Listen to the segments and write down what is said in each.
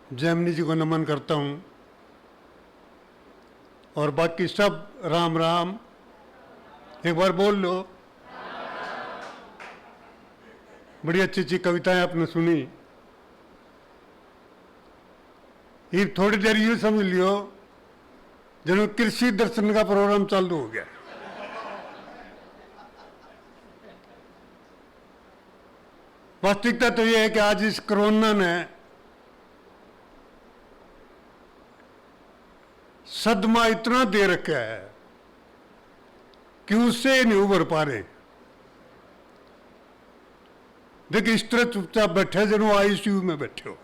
जैमिनी जी को नमन करता हूँ और बाकी सब राम राम। एक बार बोल लो। बड़ी अच्छी अच्छी कविताएं आपने सुनी। ये थोड़ी देर यूँ समझ लियो जनो कृषि दर्शन का प्रोग्राम चालू हो गया। वास्तविकता तो यह है कि आज इस कोरोना ने सदमा इतना दे रखा है कि उससे नहीं उभर पा रहे। देखिए इस तरह चुपचाप बैठे जनो आईसीयू में बैठे हो।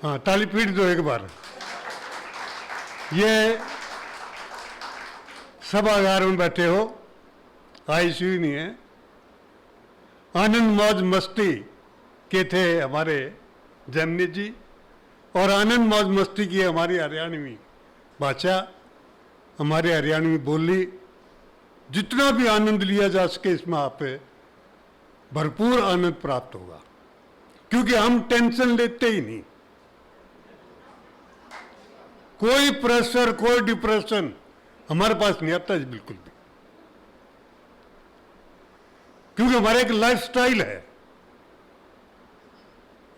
हाँ, ताली पीट दो एक बार। ये सभागार में बैठे हो, आईसीयू नहीं है। आनंद मौज मस्ती के थे हमारे जैमिनी जी और आनंद मौज मस्ती की हमारी हरियाणवी भाषा, हमारी हरियाणवी बोली। जितना भी आनंद लिया जा सके इसमें आप भरपूर आनंद प्राप्त होगा, क्योंकि हम टेंशन लेते ही नहीं। कोई प्रेशर कोई डिप्रेशन हमारे पास नहीं आता है बिल्कुल भी, क्योंकि हमारा एक लाइफ स्टाइल है।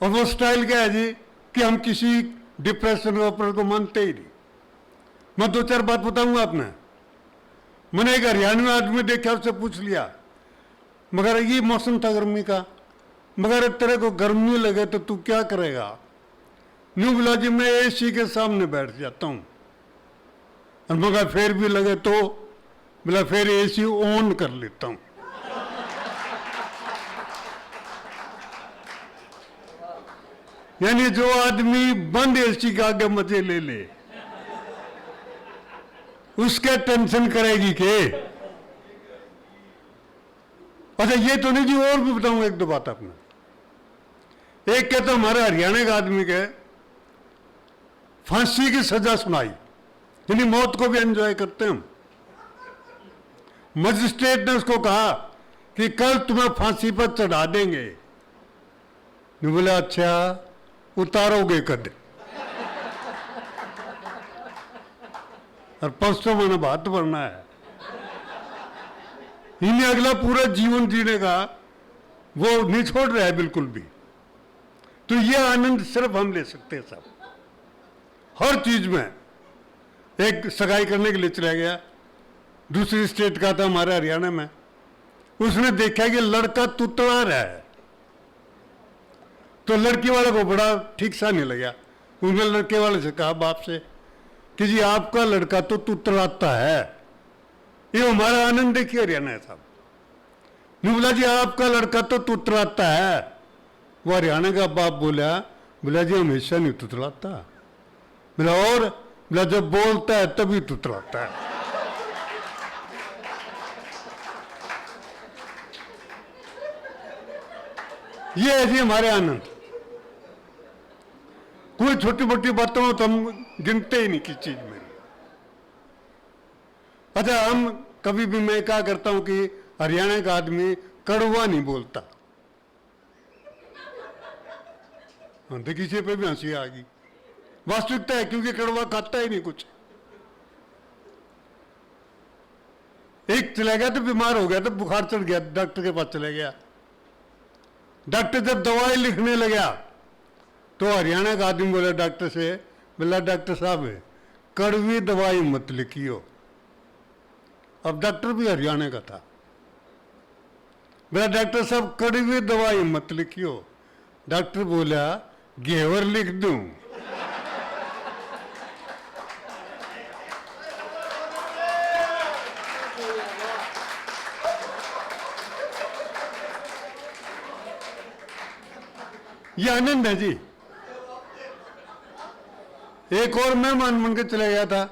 और वो स्टाइल क्या है जी कि हम किसी डिप्रेशन वोप्रेशन को मानते ही नहीं। मैं दो चार बात बताऊंगा आपने। मैंने एक हरियाणवी आदमी देखा, उससे पूछ लिया मगर ये मौसम था गर्मी का, मगर तेरे को गर्मी लगे तो तू क्या करेगा? न्यू बोला जी मैं एसी के सामने बैठ जाता हूँ। और मगर फिर भी लगे तो बोला फिर एसी ऑन कर लेता हूँ। यानी जो आदमी बंद एसी के आगे मजे ले ले उसके टेंशन करेगी के? अच्छा ये तो नहीं जी, और भी बताऊंगा एक दो बात आपने। एक कहता हमारे हरियाणा के आदमी के फांसी की सजा सुनाई, यानी मौत को भी एंजॉय करते हैं हम। मजिस्ट्रेट ने उसको कहा कि कल तुम्हें फांसी पर चढ़ा देंगे। नहीं बोला अच्छा उतारोगे कद? और 500 महीना भात भरना है। इन्हें अगला पूरा जीवन जीने का वो नहीं छोड़ रहा है बिल्कुल भी। तो ये आनंद सिर्फ हम ले सकते हैं सब, हर चीज में। एक सगाई करने के लिए चला गया, दूसरी स्टेट का था हमारे हरियाणा में। उसने देखा कि लड़का तुतला रहा है, तो लड़की वाले को बड़ा ठीक सा नहीं लगा। उन्होंने लड़के वाले से कहा बाप से कि जी आपका लड़का तो तुतलाता है, ये हमारा आनंद देखिए हरियाणा है साहब। नहीं बोला जी आपका लड़का तो तुतलाता है। वो हरियाणा का बाप बोला जी हमेशा नहीं तुतलाता। बोला और? बोला जब बोलता है तभी तुतलाता है। ये है जी हमारे आनंद। कोई छोटी मोटी बातों में तो हम गिनते ही नहीं किस चीज में। अच्छा हम कभी भी, मैं क्या करता हूं कि हरियाणा का आदमी कड़वा नहीं बोलता। तो किसी पे भी हंसी आ गई। वास्तविकता है, क्योंकि कड़वा खाता ही नहीं कुछ। एक चला गया तो बीमार हो गया, तो बुखार चढ़ गया, डॉक्टर के पास चला गया। डॉक्टर जब दवाई लिखने लगा तो हरियाणा का आदमी बोला डॉक्टर से, बोला डॉक्टर साहब कड़वी दवाई मत लिखियो। अब डॉक्टर भी हरियाणा का था। बोला डॉक्टर साहब कड़वी दवाई मत लिखियो। डॉक्टर बोला घेवर लिख दूं? ये आनंद है जी। एक और मेहमान मन के चला गया था,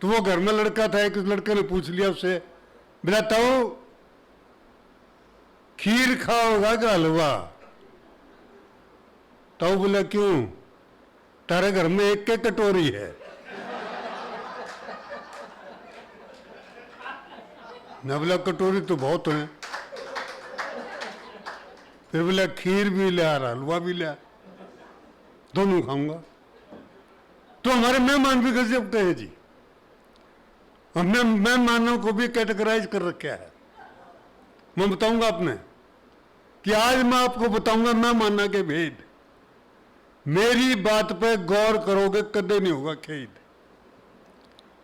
तो वो घर में लड़का था। एक लड़के ने पूछ लिया उससे, बोला ताऊ खीर खाओगा कि हलवा? ताऊ बोला क्यों, तारे घर में एक कटोरी है। न बोला कटोरी तो बहुत है। फिर बोला खीर भी लिया और हलवा भी लिया, दोनों खाऊंगा। तो हमारे मेहमान भी गजब के हैं जी, हमने मेहमानों को भी कैटेगराइज कर रखा है। मैं बताऊंगा आपने कि आज मैं आपको बताऊंगा मेहमाना के भेद। मेरी बात पे गौर करोगे कदे नहीं होगा खेद।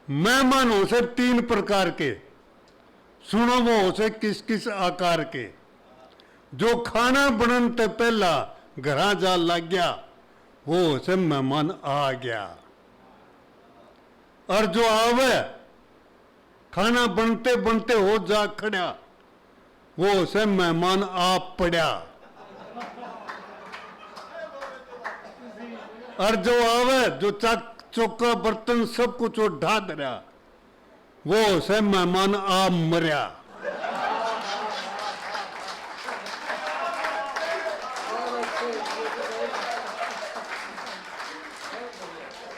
मेहमानों से 3 प्रकार के, सुनो वो से किस किस आकार के। जो खाना बनते पहला घरा जा लग गया, वो से मेहमान आ गया। और जो आवे खाना बनते बनते हो जा खड़ा, वो से मेहमान आप पड़ा। और जो आवे जो चौका बर्तन सब कुछ ढा दरिया, वो से मेहमान आप मरिया।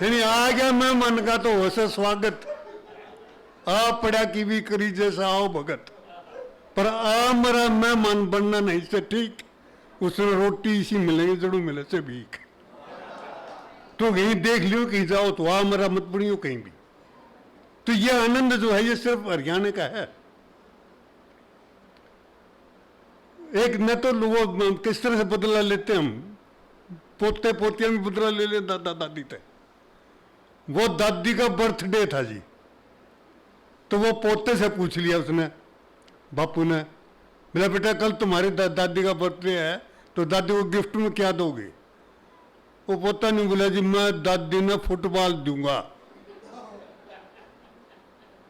यानी आ गया मेहमान का तो हो से स्वागत, आ पड़ा की भी करी जैसा आओ भगत। पर आ मरा मेहमान बनना नहीं से ठीक, उसने रोटी इसी मिलेगी जड़ू मिले से भीख। तो कहीं देख लियो कहीं जाओ तो आ मरा मत बनियो कहीं भी। तो यह आनंद जो है ये सिर्फ हरियाणा का है। एक न तो लोग किस तरह से बदला लेते हम, पोते पोतियां भी बदला ले ले दादा दादी थे। वो दादी का बर्थडे था जी, तो वो पोते से पूछ लिया उसने, बापू ने, बोला बेटा कल तुम्हारी दादी का बर्थडे है तो दादी को गिफ्ट में क्या दोगे? वो पोता नहीं बोला जी मैं दादी ने फुटबॉल दूंगा।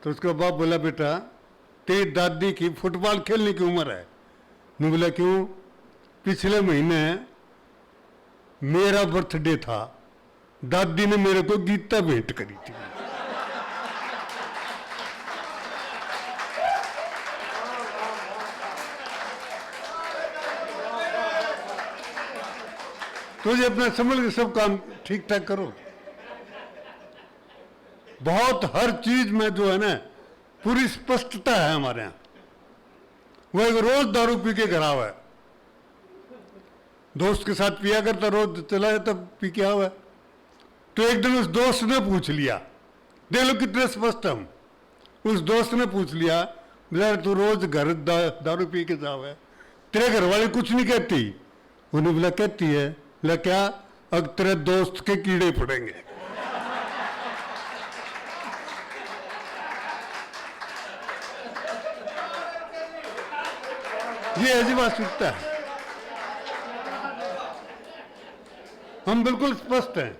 तो उसका बाप बोला बेटा तेरी दादी की फुटबॉल खेलने की उम्र है। मैं बोला क्यों? पिछले महीने मेरा बर्थडे था, दादी ने मेरे को गीता भेंट करी थी। तो ये अपना समझ के सब काम ठीक ठाक करो। बहुत हर चीज में जो है ना पूरी स्पष्टता है हमारे यहाँ। वो एक रोज दारू पी के घर आवा है, दोस्त के साथ पिया करता, रोज चला जाता पी के आवा है। तो एक दिन उस दोस्त ने पूछ लिया, देख लो कितने स्पष्ट हम, उस दोस्त ने पूछ लिया यार तू रोज घर दारू पी के जावे, तेरे घर वाले कुछ नहीं कहती? उन्हें बोला कहती है। बोला क्या? अब तेरे दोस्त के कीड़े पड़ेंगे। ये ऐसी वास्तविकता है, हम बिल्कुल स्पष्ट हैं।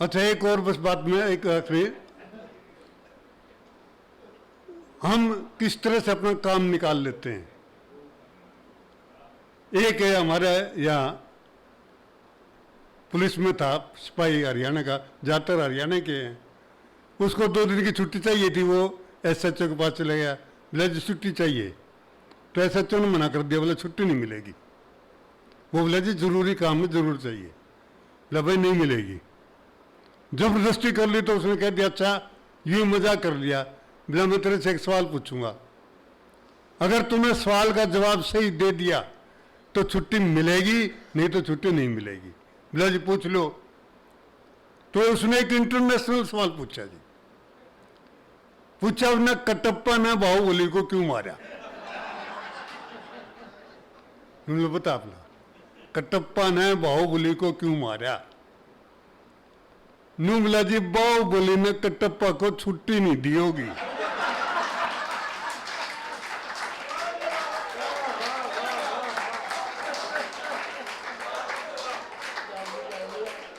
अच्छा एक और बस बात में एक आखिरी, हम किस तरह से अपना काम निकाल लेते हैं। एक है हमारे यहाँ पुलिस में था सिपाही, हरियाणा का, ज़्यादातर हरियाणा के हैं। उसको 2 दिन की छुट्टी चाहिए थी, वो एसएचओ के पास चले गया, बोला जी छुट्टी चाहिए। तो एसएचओ ने मना कर दिया, बोला छुट्टी नहीं मिलेगी। वो बोला जी जरूरी काम में जरूर चाहिए। बोला भाई नहीं मिलेगी। जबरदस्ती कर ली तो उसने कह दिया अच्छा यूं मजाक कर लिया। बोला मैं तेरे से एक सवाल पूछूंगा, अगर तूने सवाल का जवाब सही दे दिया तो छुट्टी मिलेगी, नहीं तो छुट्टी नहीं मिलेगी। बोला जी पूछ लो। तो उसने एक इंटरनेशनल सवाल पूछा जी, पूछा उसने कटप्पा ने बाहुबली को क्यों मारा? बता अपना, कटप्पा ने बाहुबली को क्यों मारा? बोला जी बाहुबली ने कटप्पा को छुट्टी नहीं दी होगी।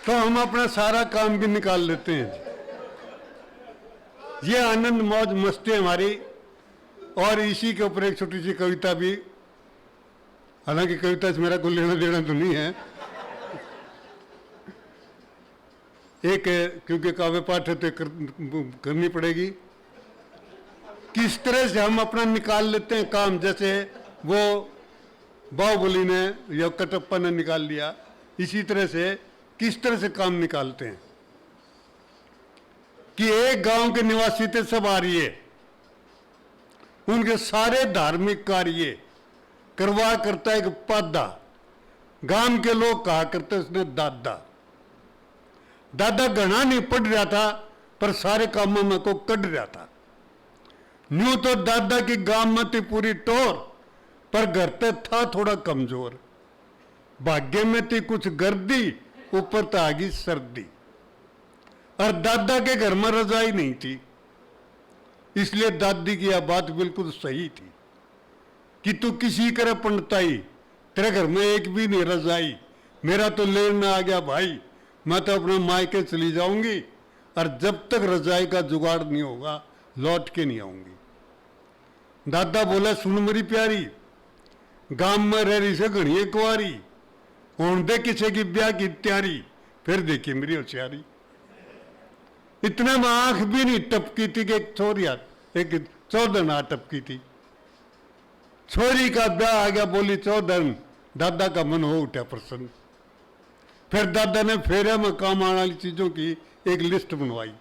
तो हम अपना सारा काम भी निकाल लेते हैं। ये आनंद मौज मस्ती हमारी। और इसी के ऊपर एक छोटी सी कविता भी, हालांकि कविता से मेरा कोई लेना देना तो नहीं है, एक क्योंकि काव्य पाठ है तो करनी पड़ेगी। किस तरह से हम अपना निकाल लेते हैं काम, जैसे वो बाहुबली ने या कटप्पा ने निकाल लिया, इसी तरह से किस तरह से काम निकालते हैं कि एक गांव के निवासी थे सब आर्य, उनके सारे धार्मिक कार्य करवा करता एक पादा। गांव के लोग कहा करते उसने दादा। दादा घना नहीं पढ़ रहा था पर सारे कामों में को कट रहा था। न्यू तो दादा की गांव में थी पूरी टोर, पर घर ते था थोड़ा कमजोर। भाग्य में थी कुछ गर्दी, ऊपर तो आ गई सर्दी। और दादा के घर में रजाई नहीं थी, इसलिए दादी की यह बात बिल्कुल सही थी कि तू किसी तरह पंडताई, तेरे घर में एक भी नहीं रजाई। मेरा तो लेना आ गया भाई, मैं तो अपने मायके चली जाऊंगी और जब तक रजाई का जुगाड़ नहीं होगा लौट के नहीं आऊंगी। दादा बोला, सुन मेरी प्यारी, गांव में रह रही से घड़ी कुआरी, होने दे किसी की ब्याह की तैयारी, फिर देखी मेरी होशियारी। इतने में आंख भी नहीं टपकी थी कि एक छोरिया, एक चौधन टपकी थी। छोरी का ब्याह आ गया, बोली चौधन। दादा का मन हो उठा प्रसन्न। फिर दादा ने फेरे में काम आने वाली चीजों की एक लिस्ट बनवाई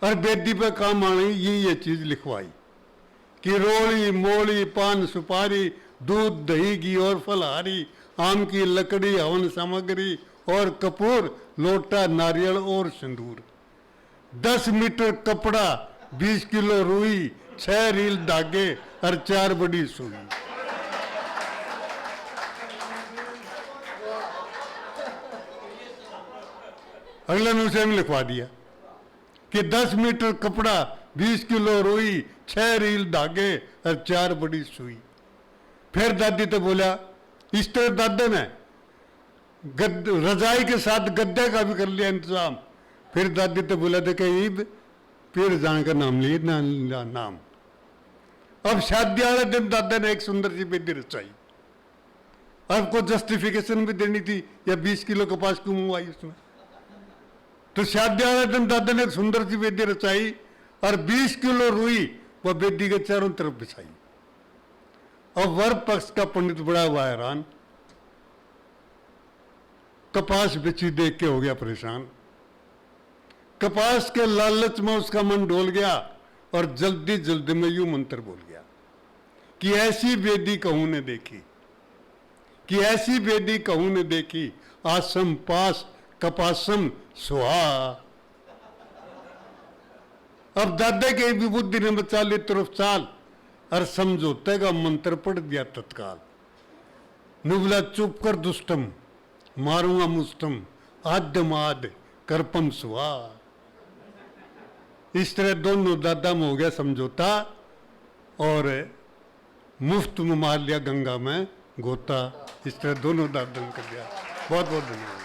और बेदी पे काम आने ये चीज लिखवाई कि रोली मोली पान सुपारी दूध दही घी और फलहारी, आम की लकड़ी हवन सामग्री और कपूर, लोटा नारियल और सिंदूर, 10 मीटर कपड़ा, 20 किलो रुई, 6 रील धागे और 4 बड़ी सुई। अगला नुस्खे में लिखवा दिया कि 10 मीटर कपड़ा, 20 किलो रुई, 6 रील धागे और 4 बड़ी सुई। फिर दादी तो बोला, इस तरह दादा ने रजाई के साथ गद्दे का भी कर लिया इंतजाम। फिर दादी तो बोला था कि फिर जाने का नाम लिए नाम। अब शादी वाले दिन दादा ने एक सुंदर सी बेदी रचाई। अब को जस्टिफिकेशन भी देनी थी, या 20 किलो कपास क्यों मंगवाई उसमें। तो शादी वाले दिन दादा ने एक सुंदर सी बेदी रचाई और 20 किलो रुई वह बेदी के चारों तरफ बिछाई। और वर पक्ष का पंडित बड़ा हुआ हैरान, कपास बिछी देख के हो गया परेशान। कपास के लालच में उसका मन डोल गया और जल्दी जल्दी में यूं मंत्र बोल गया कि ऐसी बेदी कहूं ने देखी, कि ऐसी बेदी कहूं ने देखी, आसम पास कपासम सुहा। अब दादा के विबुद्धि ने बचा ली तरफ चाल और समझौते का मंत्र पढ़ दिया तत्काल। नुबला चुप कर दुष्टम, मारूंगा मुष्टम, आद्यमाद करपम सुहा। इस तरह दोनों दादा में हो गया समझौता और मुफ्त में मार लिया गंगा में गोता। इस तरह दोनों दादा ने कर दिया। बहुत बहुत धन्यवाद।